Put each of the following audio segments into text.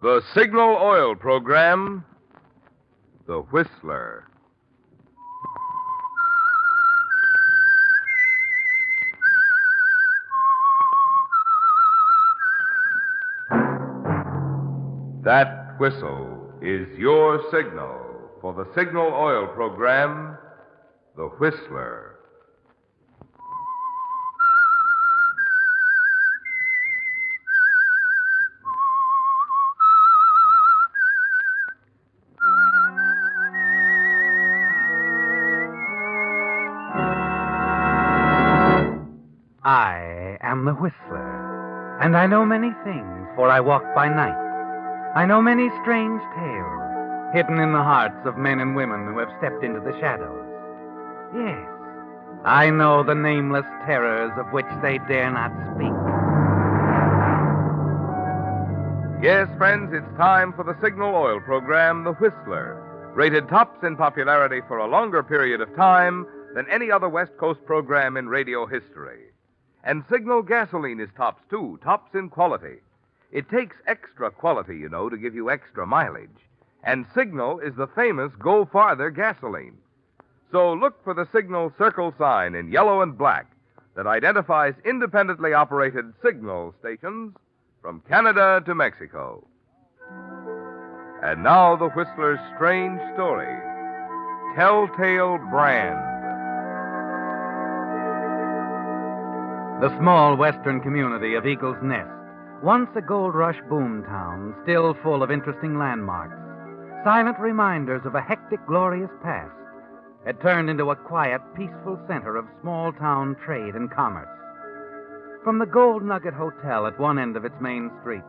The Signal Oil Program, The Whistler. That whistle is your signal for the Signal Oil Program, The Whistler. I am the Whistler, and I know many things, for I walk by night. I know many strange tales, hidden in the hearts of men and women who have stepped into the shadows. Yes, I know the nameless terrors of which they dare not speak. Yes, friends, it's time for the Signal Oil Program, The Whistler, rated tops in popularity for a longer period of time than any other West Coast program in radio history. And Signal gasoline is tops, too, tops in quality. It takes extra quality, you know, to give you extra mileage. And Signal is the famous Go Farther gasoline. So look for the Signal circle sign in yellow and black that identifies independently operated Signal stations from Canada to Mexico. And now the Whistler's strange story, Telltale Brand. The small western community of Eagle's Nest, once a gold rush boom town, still full of interesting landmarks, silent reminders of a hectic, glorious past, had turned into a quiet, peaceful center of small-town trade and commerce. From the Gold Nugget Hotel at one end of its main street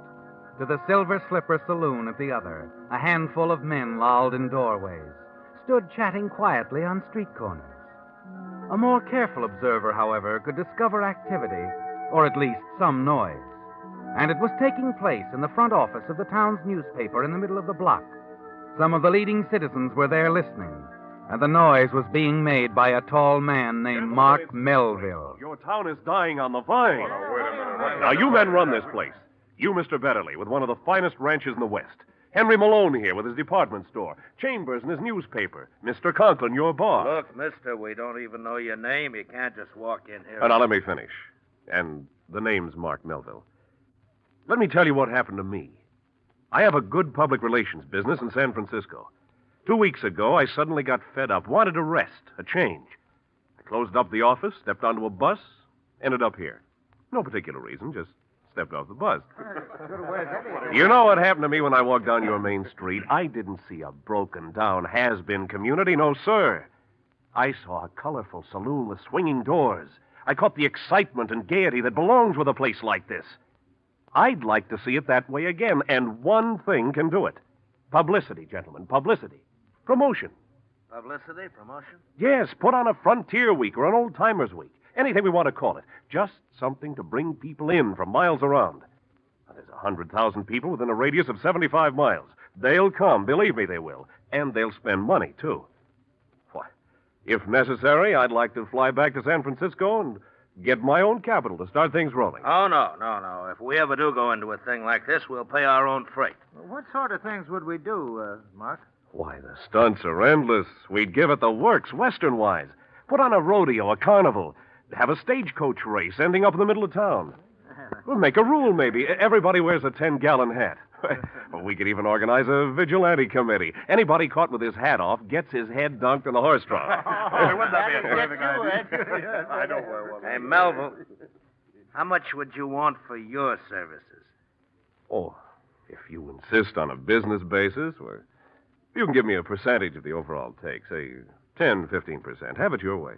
to the Silver Slipper Saloon at the other, a handful of men lolled in doorways, stood chatting quietly on street corners. A more careful observer, however, could discover activity, or at least some noise. And it was taking place in the front office of the town's newspaper in the middle of the block. Some of the leading citizens were there listening, and the noise was being made by a tall man named Mark Melville. Your town is dying on the vine. Oh, now, wait a minute. Now, you men run this place. You, Mr. Betterly, with one of the finest ranches in the West. Henry Malone here with his department store. Chambers and his newspaper. Mr. Conklin, your boss. Look, mister, we don't even know your name. You can't just walk in here. Now, let me finish. And the name's Mark Melville. Let me tell you what happened to me. I have a good public relations business in San Francisco. 2 weeks ago, I suddenly got fed up, wanted a rest, a change. I closed up the office, stepped onto a bus, ended up here. No particular reason, just stepped off the bus. You know what happened to me when I walked down your main street? I didn't see a broken-down, has-been community. No, sir. I saw a colorful saloon with swinging doors. I caught the excitement and gaiety that belongs with a place like this. I'd like to see it that way again, and one thing can do it. Publicity, gentlemen, publicity. Promotion. Publicity, promotion? Yes, put on a Frontier Week or an Old Timers Week. Anything we want to call it. Just something to bring people in from miles around. Now, there's 100,000 people within a radius of 75 miles. They'll come, believe me they will. And they'll spend money, too. Why, if necessary, I'd like to fly back to San Francisco and get my own capital to start things rolling. Oh, no. If we ever do go into a thing like this, we'll pay our own freight. What sort of things would we do, Mark? Why, the stunts are endless. We'd give it the works, Western-wise. Put on a rodeo, a carnival. Have a stagecoach race ending up in the middle of town. We'll make a rule, maybe. Everybody wears a 10-gallon hat. We could even organize a vigilante committee. Anybody caught with his hat off gets his head dunked in the horse trough. Wouldn't that be a terrific idea? I know where one. Hey, Melville, how much would you want for your services? Oh, if you insist on a business basis, well, you can give me a percentage of the overall take, say 10, 15%. Have it your way.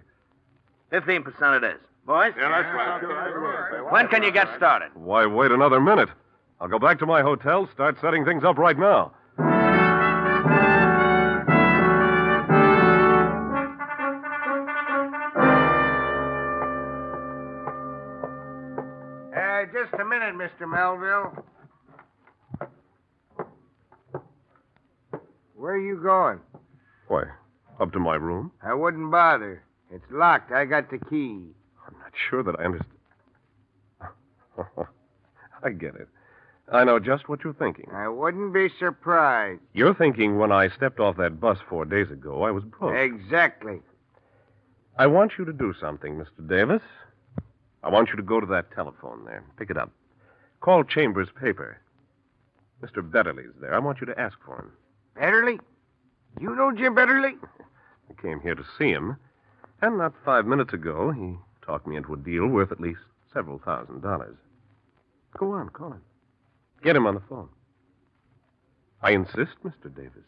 15% it is. Boys? Yeah, that's right. When can you get started? Why wait another minute? I'll go back to my hotel, start setting things up right now. Just a minute, Mr. Melville. Where are you going? Why, up to my room? I wouldn't bother. It's locked. I got the key. I'm not sure that I understand. I get it. I know just what you're thinking. I wouldn't be surprised. You're thinking when I stepped off that bus 4 days ago, I was broke. Exactly. I want you to do something, Mr. Davis. I want you to go to that telephone there. Pick it up. Call Chambers Paper. Mr. Betterly's there. I want you to ask for him. Betterly? You know Jim Betterly? I came here to see him, and not 5 minutes ago, he talked me into a deal worth at least several $1,000s. Go on, call him. Get him on the phone. I insist, Mr. Davis.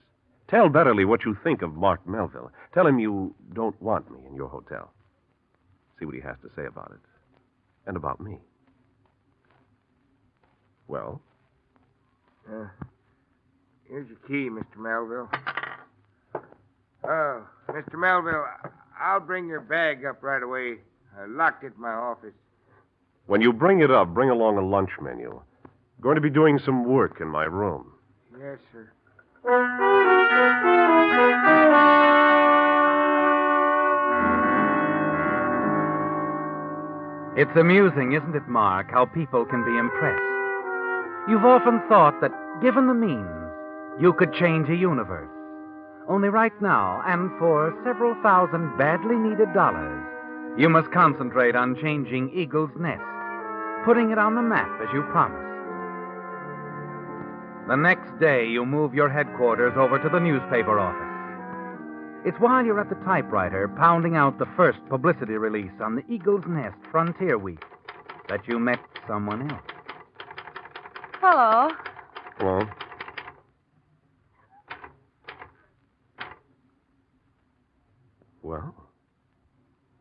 Tell Betterly what you think of Mark Melville. Tell him you don't want me in your hotel. See what he has to say about it. And about me. Well? Here's your key, Mr. Melville. Oh, Mr. Melville, I'll bring your bag up right away. I locked it in my office. When you bring it up, bring along a lunch menu. Going to be doing some work in my room. Yes, sir. It's amusing, isn't it, Mark, how people can be impressed? You've often thought that, given the means, you could change a universe. Only right now, and for several thousand badly needed dollars, you must concentrate on changing Eagle's Nest, putting it on the map as you promised. The next day, you move your headquarters over to the newspaper office. It's while you're at the typewriter pounding out the first publicity release on the Eagle's Nest Frontier Week that you met someone else. Hello. Hello? Well?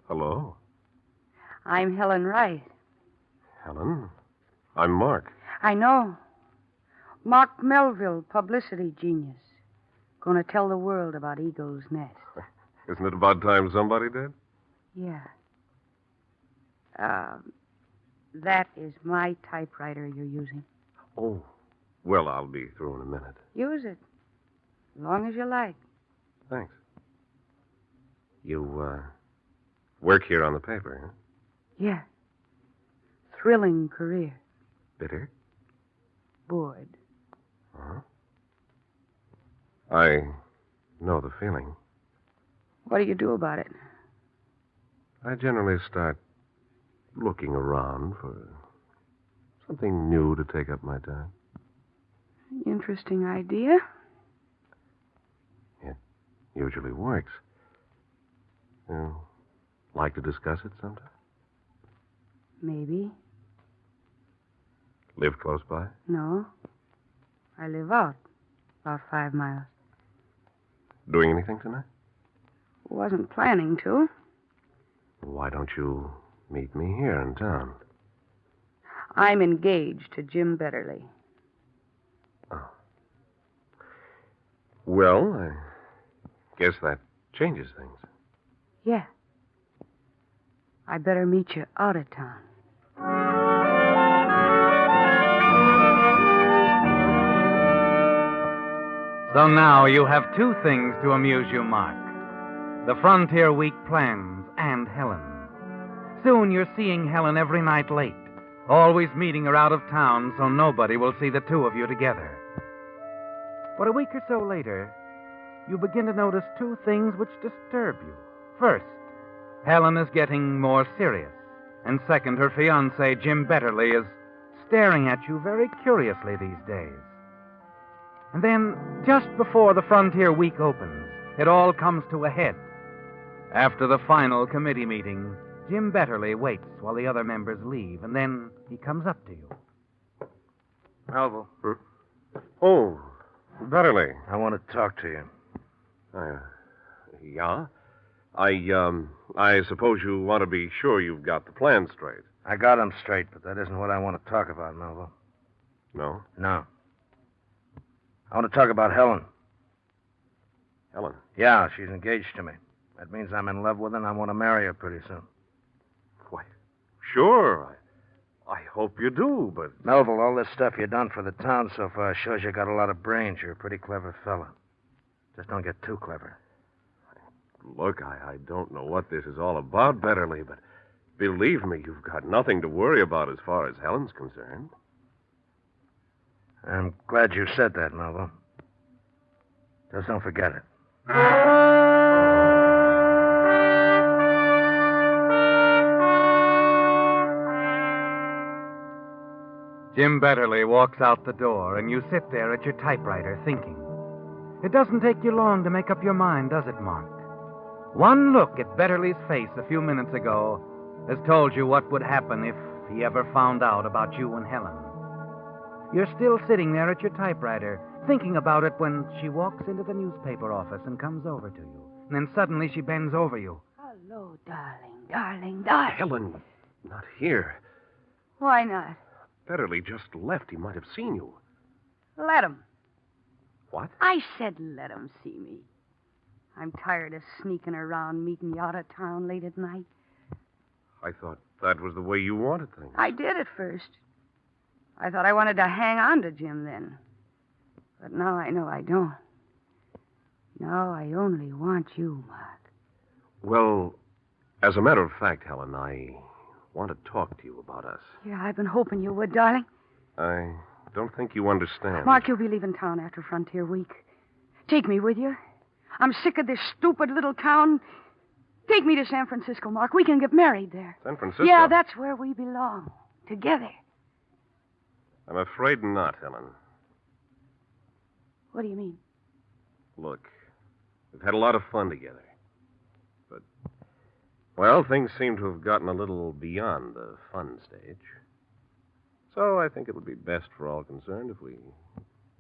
Hello? I'm Helen Wright. Helen? I'm Mark. I know. Mark Melville, publicity genius. Gonna tell the world about Eagle's Nest. Isn't it about time somebody did? Yeah. That is my typewriter you're using. Oh. Well, I'll be through in a minute. Use it. As long as you like. Thanks. You, work here on the paper, huh? Yeah. Thrilling career. Bitter? Bored. Uh-huh. I know the feeling. What do you do about it? I generally start looking around for something new to take up my time. Interesting idea. It usually works. You like to discuss it sometime? Maybe. Live close by? No. I live out. About 5 miles. Doing anything tonight? Wasn't planning to. Why don't you meet me here in town? I'm engaged to Jim Betterly. Oh. Well, I guess that changes things. Yeah. I better meet you out of town. So now you have two things to amuse you, Mark. The Frontier Week plans and Helen. Soon you're seeing Helen every night late, always meeting her out of town so nobody will see the two of you together. But a week or so later, you begin to notice two things which disturb you. First, Helen is getting more serious. And second, her fiancé, Jim Betterly, is staring at you very curiously these days. And then, just before the Frontier Week opens, it all comes to a head. After the final committee meeting, Jim Betterly waits while the other members leave, and then he comes up to you. Melville, Oh, Betterly. I want to talk to you. Yeah? I suppose you want to be sure you've got the plan straight. I got them straight, but that isn't what I want to talk about, Melville. No? No. I want to talk about Helen. Helen. Yeah, she's engaged to me. That means I'm in love with her, and I want to marry her pretty soon. Why, sure. I hope you do, but... Melville, all this stuff you've done for the town so far shows you got a lot of brains. You're a pretty clever fella. Just don't get too clever. Look, I don't know what this is all about, Betterly, but believe me, you've got nothing to worry about as far as Helen's concerned. I'm glad you said that, Melville. Just don't forget it. Jim Betterly walks out the door, and you sit there at your typewriter thinking. It doesn't take you long to make up your mind, does it, Mark? One look at Betterly's face a few minutes ago has told you what would happen if he ever found out about you and Helen. You're still sitting there at your typewriter, thinking about it when she walks into the newspaper office and comes over to you. And then suddenly she bends over you. Hello, darling. Helen, not here. Why not? Betterly just left. He might have seen you. Let him. What? I said let him see me. I'm tired of sneaking around, meeting you out of town late at night. I thought that was the way you wanted things. I did at first. I thought I wanted to hang on to Jim then. But now I know I don't. Now I only want you, Mark. Well, as a matter of fact, Helen, I want to talk to you about us. Yeah, I've been hoping you would, darling. I don't think you understand. Mark, you'll be leaving town after Frontier Week. Take me with you. I'm sick of this stupid little town. Take me to San Francisco, Mark. We can get married there. San Francisco? Yeah, that's where we belong. Together. I'm afraid not, Helen. What do you mean? Look, we've had a lot of fun together. But, well, things seem to have gotten a little beyond the fun stage. So I think it would be best for all concerned if we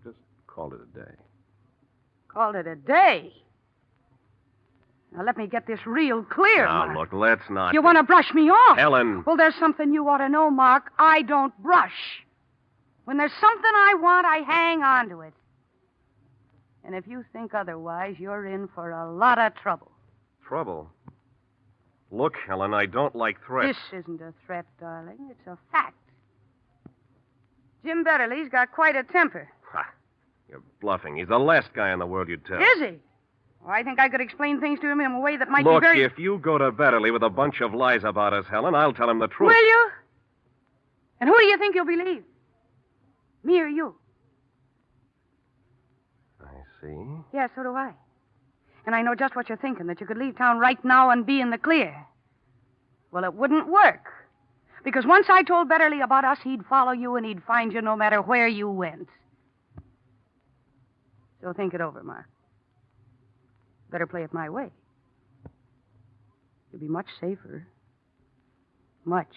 just called it a day. Called it a day? Now, let me get this real clear, Now, Mark. look, let's not... You want to brush me off? Helen! Well, there's something you ought to know, Mark. I don't brush. When there's something I want, I hang on to it. And if you think otherwise, you're in for a lot of trouble. Trouble? Look, Helen, I don't like threats. This isn't a threat, darling. It's a fact. Jim Betterly's got quite a temper. Ha! You're bluffing. He's the last guy in the world you'd tell. Is he? Well, I think I could explain things to him in a way that might Look, be very... if you go to Betterly with a bunch of lies about us, Helen, I'll tell him the truth. Will you? And who do you think you'll believe? Me or you? I see. Yeah, so do I. And I know just what you're thinking, that you could leave town right now and be in the clear. Well, it wouldn't work. Because once I told Betterly about us, he'd follow you and he'd find you no matter where you went. So think it over, Mark. Better play it my way. You'll be much safer. Much.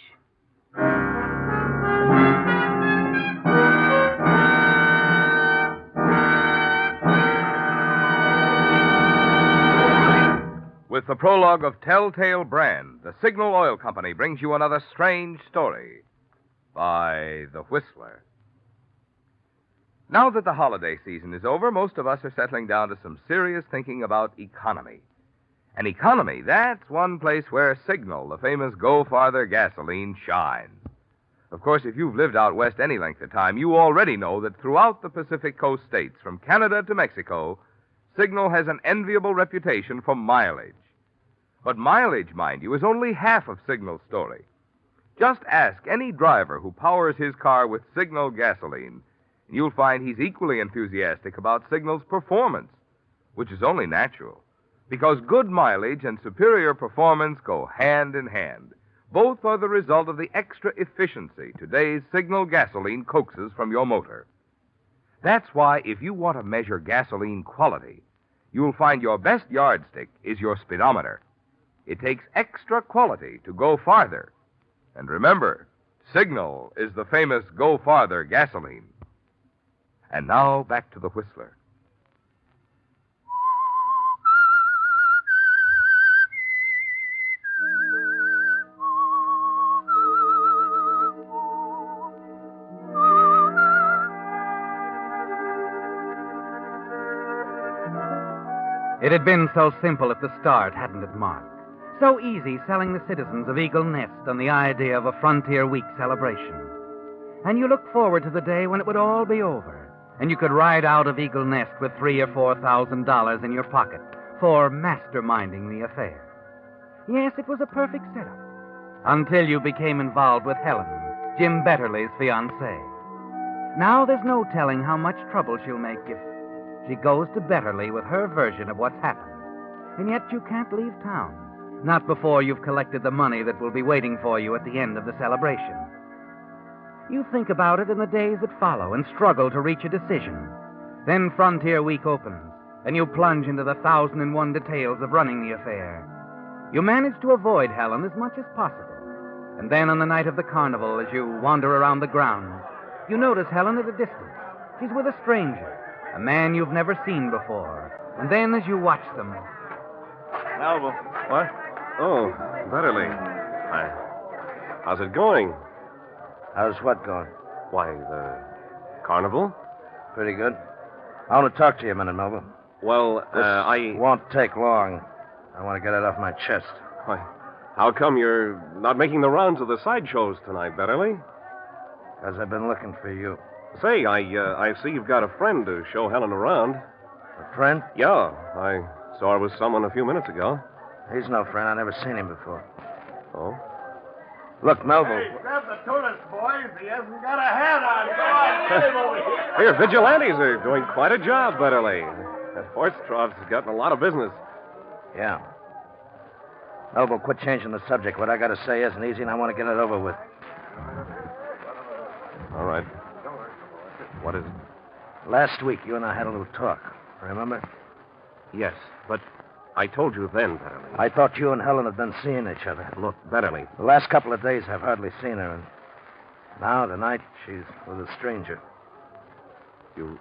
With the prologue of Telltale Brand, the Signal Oil Company brings you another strange story by The Whistler. Now that the holiday season is over, most of us are settling down to some serious thinking about economy. And economy, that's one place where Signal, the famous Go Farther gasoline, shines. Of course, if you've lived out west any length of time, you already know that throughout the Pacific Coast states, from Canada to Mexico, Signal has an enviable reputation for mileage. But mileage, mind you, is only half of Signal's story. Just ask any driver who powers his car with Signal gasoline, and you'll find he's equally enthusiastic about Signal's performance, which is only natural, because good mileage and superior performance go hand in hand. Both are the result of the extra efficiency today's Signal gasoline coaxes from your motor. That's why if you want to measure gasoline quality, you'll find your best yardstick is your speedometer. It takes extra quality to go farther. And remember, Signal is the famous Go Farther gasoline. And now back to the Whistler. It had been so simple at the start, hadn't it, Mark? So easy selling the citizens of Eagle Nest on the idea of a Frontier Week celebration. And you looked forward to the day when it would all be over, and you could ride out of Eagle Nest with $3,000 or $4,000 in your pocket for masterminding the affair. Yes, it was a perfect setup. Until you became involved with Helen, Jim Betterly's fiancée. Now there's no telling how much trouble she'll make if she goes to Betterly with her version of what's happened. And yet you can't leave town. Not before you've collected the money that will be waiting for you at the end of the celebration. You think about it in the days that follow and struggle to reach a decision. Then Frontier Week opens, and you plunge into the 1,001 details of running the affair. You manage to avoid Helen as much as possible. And then on the night of the carnival, as you wander around the grounds, you notice Helen at a distance. She's with a stranger, a man you've never seen before. And then as you watch them... Melville. What? Oh, Betterly. How's it going? How's what going? Why, the carnival? Pretty good. I want to talk to you a minute, Melville. Well, This won't take long. I want to get it off my chest. Why, how come you're not making the rounds of the sideshows tonight, Betterly? Because I've been looking for you. Say, I see you've got a friend to show Helen around. A friend? Yeah, I saw her with someone a few minutes ago. He's no friend. I've never seen him before. Oh? Look, Melville. Hey, grab the tulips, boys. He hasn't got a hat on. Go on, get him over here. Here, vigilantes are doing quite a job, Betterly. That horse trough's gotten a lot of business. Yeah. Melville, quit changing the subject. What I got to say isn't easy, and I want to get it over with. All right. What is it? Last week, you and I had a little talk. Remember? Yes, but I told you then, Betterly. I thought you and Helen had been seeing each other. Look, Betterly. The last couple of days, I've hardly seen her, and now, tonight, she's with a stranger. You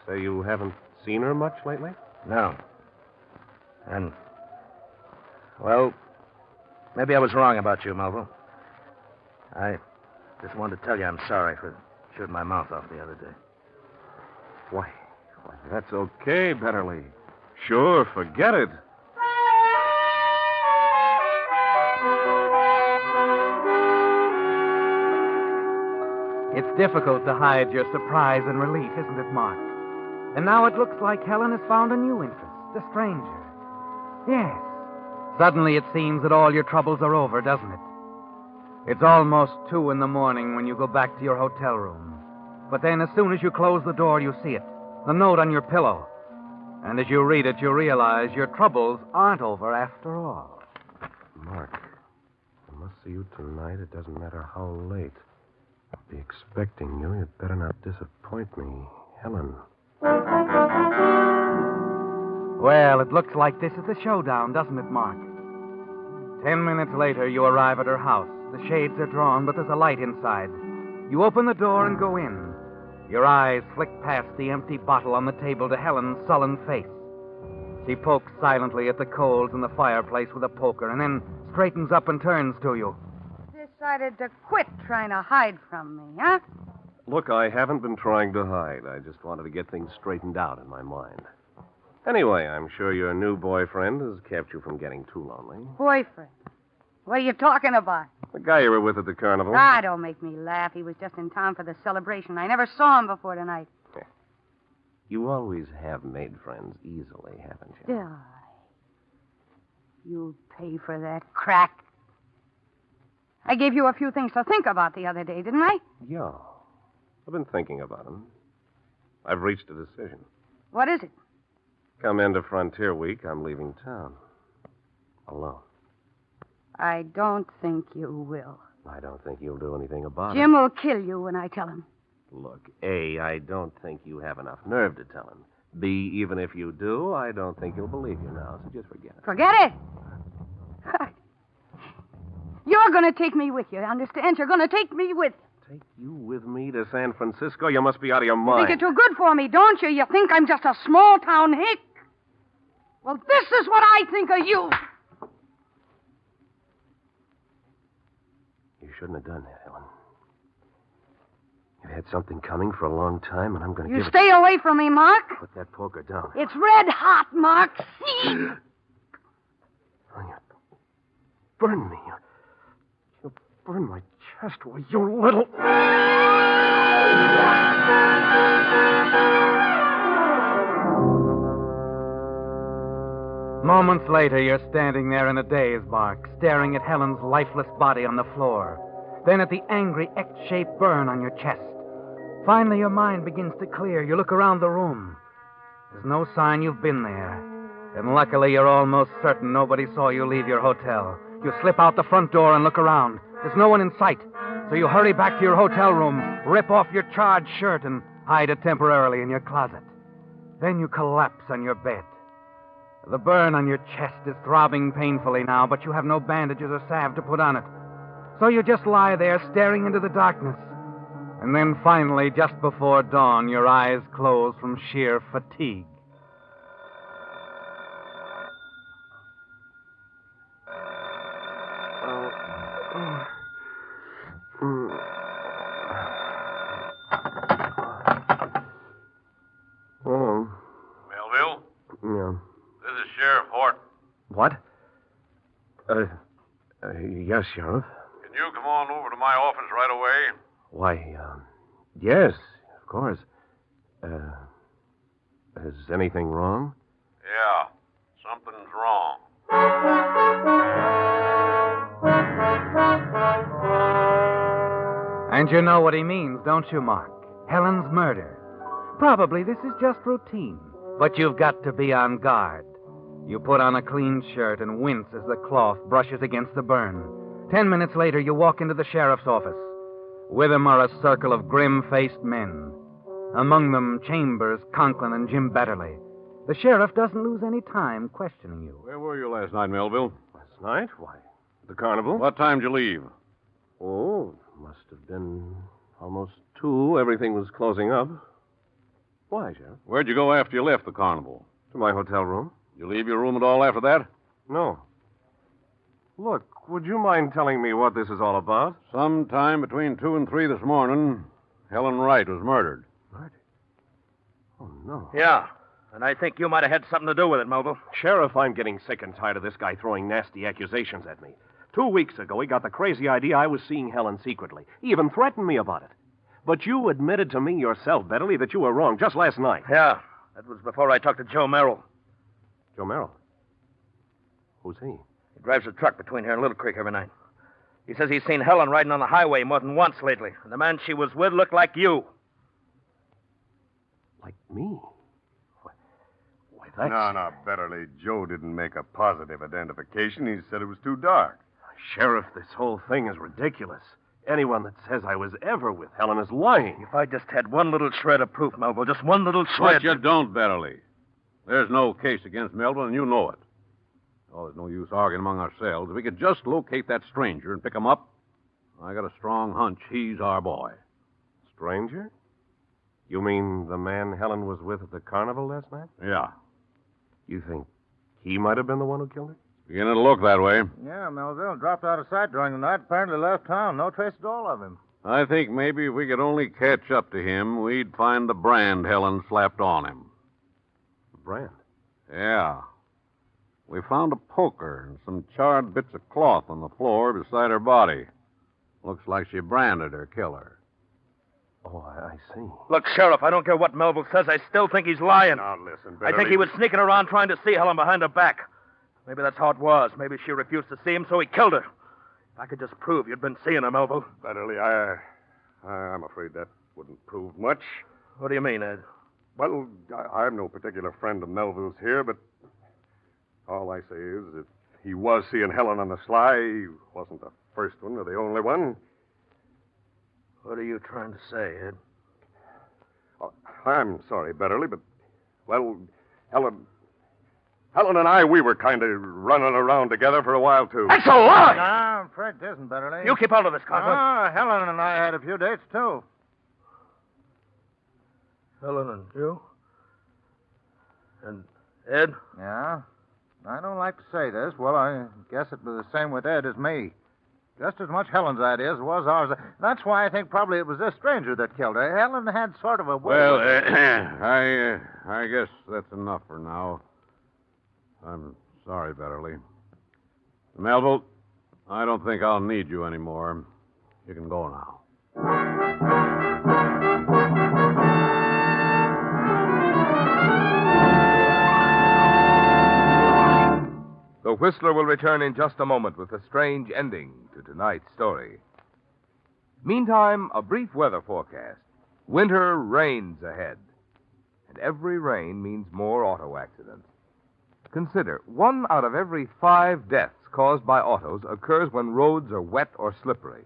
say you haven't seen her much lately? No. And, well, maybe I was wrong about you, Melville. I just wanted to tell you I'm sorry for shooting my mouth off the other day. Why, that's okay, Betterly. Sure, forget it. It's difficult to hide your surprise and relief, isn't it, Mark? And now it looks like Helen has found a new interest, a stranger. Yes. Suddenly it seems that all your troubles are over, doesn't it? It's almost 2 in the morning when you go back to your hotel room. But then as soon as you close the door, you see it, the note on your pillow. And as you read it, you realize your troubles aren't over after all. Mark, I must see you tonight. It doesn't matter how late. I'll be expecting you. You'd better not disappoint me. Helen. Well, it looks like this is the showdown, doesn't it, Mark? 10 minutes later, you arrive at her house. The shades are drawn, but there's a light inside. You open the door and go in. Your eyes flick past the empty bottle on the table to Helen's sullen face. She pokes silently at the coals in the fireplace with a poker and then straightens up and turns to you. Decided to quit trying to hide from me, huh? Look, I haven't been trying to hide. I just wanted to get things straightened out in my mind. Anyway, I'm sure your new boyfriend has kept you from getting too lonely. Boyfriend. What are you talking about? The guy you were with at the carnival. Ah, don't make me laugh. He was just in town for the celebration. I never saw him before tonight. You always have made friends easily, haven't you? Die. You'll pay for that crack. I gave you a few things to think about the other day, didn't I? Yeah. I've been thinking about them. I've reached a decision. What is it? Come into Frontier Week, I'm leaving town. Alone. I don't think you will. I don't think you'll do anything about Jim will kill you when I tell him. Look, A, I don't think you have enough nerve to tell him. B, even if you do, I don't think he'll believe you now, so just forget it. Forget it? You're going to take me with you, understand? You're going to take me with you. Take you with me to San Francisco? You must be out of your You mind. think you're too good for me, don't you? You think I'm just a small-town hick? Well, this is what I think of you. You shouldn't have done that, Helen. You've had something coming for a long time, and I'm going to You give stay away from me, Mark. Put that poker down. It's red hot, Mark. Oh, you burn me. You burn my chest, will you little... Moments later, you're standing there in a daze, Mark, staring at Helen's lifeless body on the floor, then at the angry X-shaped burn on your chest. Finally, your mind begins to clear. You look around the room. There's no sign you've been there. And luckily, you're almost certain nobody saw you leave your hotel. You slip out the front door and look around. There's no one in sight. So you hurry back to your hotel room, rip off your charred shirt, and hide it temporarily in your closet. Then you collapse on your bed. The burn on your chest is throbbing painfully now, but you have no bandages or salve to put on it. So you just lie there staring into the darkness. And then finally, just before dawn, your eyes close from sheer fatigue. Oh. Melville? Yeah. This is Sheriff Horton. What? Yes, Sheriff. Can you come on over to my office right away? Why, yes, of course. Is anything wrong? Yeah, something's wrong. And you know what he means, don't you, Mark? Helen's murder. Probably this is just routine, but you've got to be on guard. You put on a clean shirt and wince as the cloth brushes against the burn. 10 minutes later, you walk into the sheriff's office. With him are a circle of grim-faced men. Among them, Chambers, Conklin, and Jim Betterly. The sheriff doesn't lose any time questioning you. Where were you last night, Melville? Last night? Why, the carnival? What time did you leave? Oh, must have been almost 2. Everything was closing up. Why, Sheriff? Where'd you go after you left the carnival? To my hotel room. Did you leave your room at all after that? No. Look, would you mind telling me what this is all about? Sometime between 2 and 3 this morning, Helen Wright was murdered. What? Oh, no. Yeah, and I think you might have had something to do with it, Mobile. Sheriff, I'm getting sick and tired of this guy throwing nasty accusations at me. 2 weeks ago, he got the crazy idea I was seeing Helen secretly. He even threatened me about it. But you admitted to me yourself, Betterly, that you were wrong just last night. Yeah, that was before I talked to Joe Merrill. Joe Merrill? Who's he? He drives a truck between here and Little Creek every night. He says he's seen Helen riding on the highway more than once lately, and the man she was with looked like you. Like me? Why, that's... No, Betterly. Joe didn't make a positive identification. He said it was too dark. Sheriff, this whole thing is ridiculous. Anyone that says I was ever with Helen is lying. If I just had one little shred of proof, Melville, just one little shred... But you don't, Betterly. There's no case against Melville, and you know it. Oh, there's no use arguing among ourselves. If we could just locate that stranger and pick him up, I got a strong hunch he's our boy. Stranger? You mean the man Helen was with at the carnival last night? Yeah. You think he might have been the one who killed her? Beginning to look that way. Yeah, Melville dropped out of sight during the night. Apparently left town. No trace at all of him. I think maybe if we could only catch up to him, we'd find the brand Helen slapped on him. Brand? Yeah. We found a poker and some charred bits of cloth on the floor beside her body. Looks like she branded her killer. Oh, I see. Look, Sheriff, I don't care what Melville says. I still think he's lying. Now, listen, I Betterly. think he was sneaking around trying to see Helen behind her back. Maybe that's how it was. Maybe she refused to see him, so he killed her. If I could just prove you'd been seeing her, Melville. Betterly, I'm afraid that wouldn't prove much. What do you mean, Ed? Well, I'm no particular friend of Melville's here, but all I say is if he was seeing Helen on the sly, he wasn't the first one or the only one. What are you trying to say, Ed? Oh, I'm sorry, Betterly, but, well, Helen and I, we were kind of running around together for a while, too. That's a lie! No, I'm afraid it isn't, Betterly. You keep out of this, Conklin. Oh, Helen and I had a few dates, too. Helen and you? And Ed? Yeah? I don't like to say this. Well, I guess it was the same with Ed as me. Just as much Helen's idea as it was ours. That's why I think probably it was this stranger that killed her. Helen had sort of a way. Well, I guess that's enough for now. I'm sorry, Betterly. Melville, I don't think I'll need you anymore. You can go now. The Whistler will return in just a moment with a strange ending to tonight's story. Meantime, a brief weather forecast. Winter rains ahead. And every rain means more auto accidents. Consider, 1 out of every 5 deaths caused by autos occurs when roads are wet or slippery.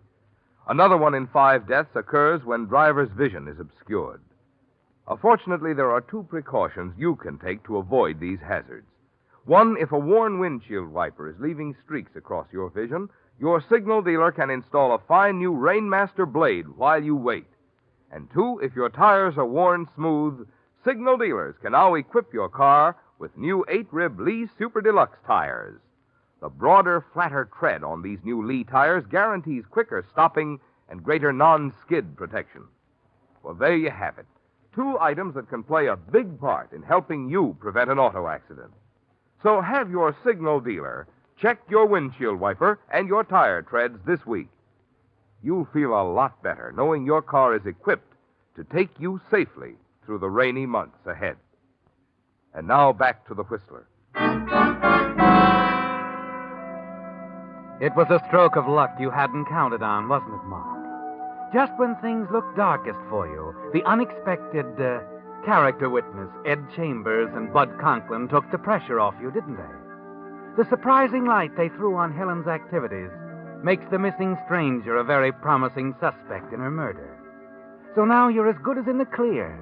Another 1 in 5 deaths occurs when driver's vision is obscured. Fortunately, there are 2 precautions you can take to avoid these hazards. 1, if a worn windshield wiper is leaving streaks across your vision, your signal dealer can install a fine new Rainmaster blade while you wait. And 2, if your tires are worn smooth, signal dealers can now equip your car with new 8-rib Lee Super Deluxe tires. The broader, flatter tread on these new Lee tires guarantees quicker stopping and greater non-skid protection. Well, there you have it. 2 items that can play a big part in helping you prevent an auto accident. So have your signal dealer check your windshield wiper and your tire treads this week. You'll feel a lot better knowing your car is equipped to take you safely through the rainy months ahead. And now back to the Whistler. It was a stroke of luck you hadn't counted on, wasn't it, Mark? Just when things looked darkest for you, the unexpected character witness, Ed Chambers and Bud Conklin, took the pressure off you, didn't they? The surprising light they threw on Helen's activities makes the missing stranger a very promising suspect in her murder. So now you're as good as in the clear,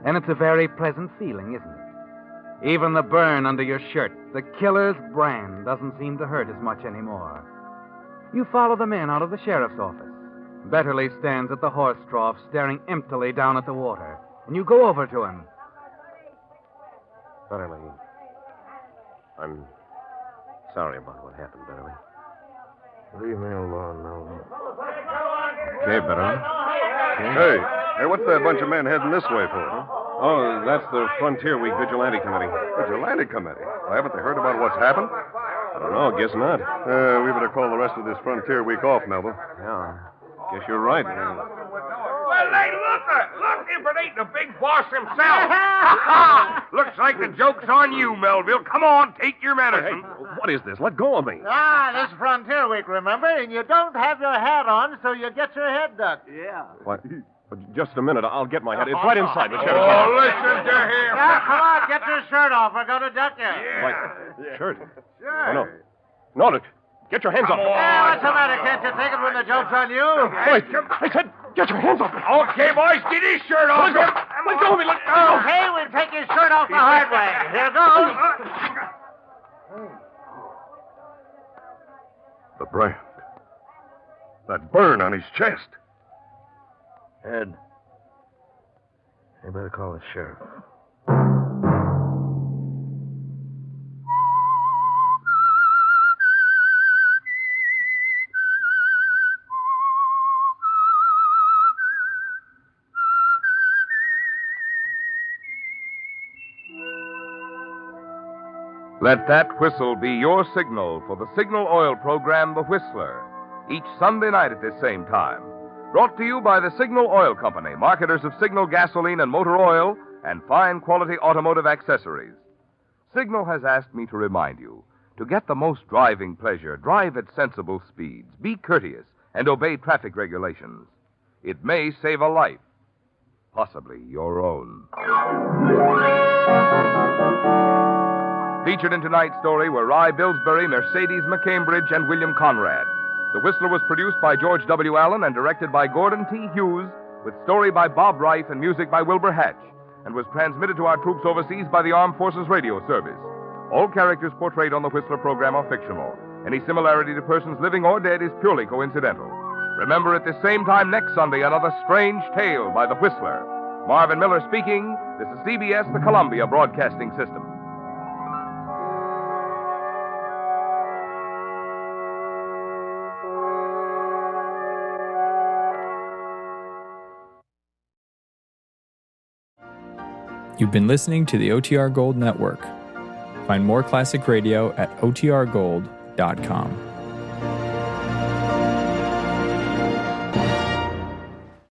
and it's a very pleasant feeling, isn't it? Even the burn under your shirt, the killer's brand, doesn't seem to hurt as much anymore. You follow the men out of the sheriff's office. Betterly stands at the horse trough, staring emptily down at the water. And you go over to him. Betterly, I'm sorry about what happened, Betterly. Leave me alone, Melvin. Okay, Betterly. Hey, what's that bunch of men heading this way for? Huh? Oh, that's the Frontier Week Vigilante Committee. Vigilante committee? Well, haven't they heard about what's happened? I don't know, guess not. We better call the rest of this Frontier Week off, Melville. Yeah, guess you're right. Well, hey, look if it ain't the big boss himself. Looks like the joke's on you, Melville. Come on, take your medicine. Hey, what is this? Let go of me. This is Frontier Week, remember? And you don't have your hat on, so you get your head ducked. Yeah. What? Just a minute. I'll get my head. It's right inside the sheriff's Oh, office. listen to him. Now, come on, get your shirt off. We're going to duck you. What? Shirt? Sure. Oh, no. No, get your hands off me. What's the matter? Can't you take it when the joke's on you? Wait, I said, get your hands off me. Okay, boys, get his shirt off. Let go of me. Let go. Okay, we'll take his shirt off the hard way. Here goes. The brand. That burn on his chest. Ed, you better call the sheriff. Let that whistle be your signal for the Signal Oil program, The Whistler, each Sunday night at this same time. Brought to you by the Signal Oil Company, marketers of Signal gasoline and motor oil and fine quality automotive accessories. Signal has asked me to remind you, to get the most driving pleasure, drive at sensible speeds, be courteous, and obey traffic regulations. It may save a life, possibly your own. Featured in tonight's story were Rye Billsbury, Mercedes McCambridge, and William Conrad. The Whistler was produced by George W. Allen and directed by Gordon T. Hughes, with story by Bob Reif and music by Wilbur Hatch, and was transmitted to our troops overseas by the Armed Forces Radio Service. All characters portrayed on the Whistler program are fictional. Any similarity to persons living or dead is purely coincidental. Remember, at this same time next Sunday, another strange tale by the Whistler. Marvin Miller speaking. This is CBS, the Columbia Broadcasting System. You've been listening to the OTR Gold Network. Find more classic radio at otrgold.com.